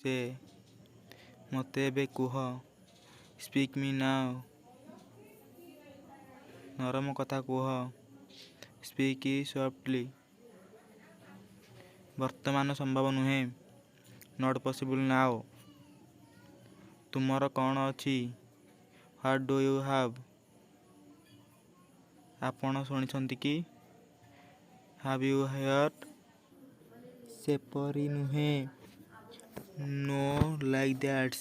ସେ। ମୋତେ ଏବେ କୁହ। ସ୍ପିକ୍ ମି ନାଓ। ନରମ କଥା କୁହ। Speak softly. ବର୍ତ୍ତମାନ ସମ୍ଭବ ନୁହେଁ। Not possible now. ତୁମର କ'ଣ ଅଛି? What do you have? ଆପଣ ଶୁଣିଛନ୍ତି କି? Have you heard? ସେପରି ନୁହେଁ। No like that's.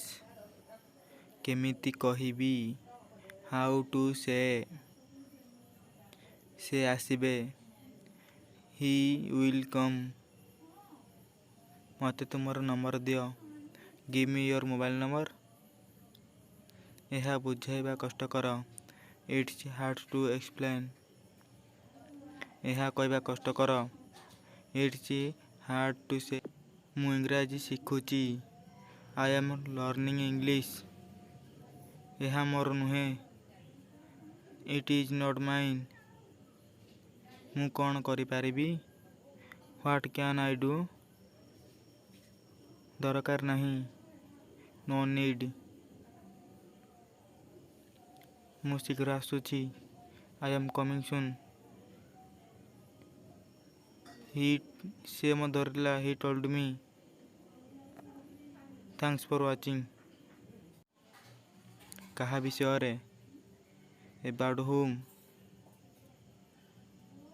କେମିତି କହିବି? How to say? ସେ ଆସିବେ। He will come. ମୋତେ ତୁମର ନମ୍ବର ଦିଅ। ଗିଭ୍ ମି ୟୋର୍ ମୋବାଇଲ୍ ନମ୍ବର। ଏହା ବୁଝାଇବା କଷ୍ଟକର। It's hard to explain. ଏହା କହିବା କଷ୍ଟକର। ଇଟ୍ସ ହାର୍ଡ ଟୁ ସେ। ମୁଁ ଇଂରାଜୀ ଶିଖୁଛି। I am learning English. ଏହା ମୋର ନୁହେଁ। It is not mine. ମୁଁ କ'ଣ କରିପାରିବି? What can I do? ଦରକାର ନାହିଁ। No need. ମୁଁ ଶୀଘ୍ର ଆସୁଛି। I am coming soon. ସେ ମୋ ଧରିଲା। He told me. Thanks for watching. କାହା ବିଷୟରେ? About whom?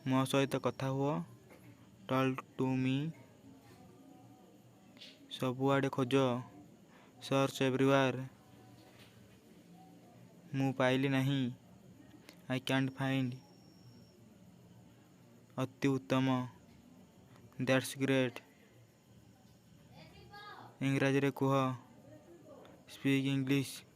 ମୋ ସହିତ କଥା ହୁଅ। Talk to me. ସବୁଆଡ଼େ ଖୋଜ। Search everywhere. ମୁଁ ପାଇଲି ନାହିଁ। I can't find. ଅତି ଉତ୍ତମ। That's great. ଇଂରାଜୀରେ କୁହ। Speak English.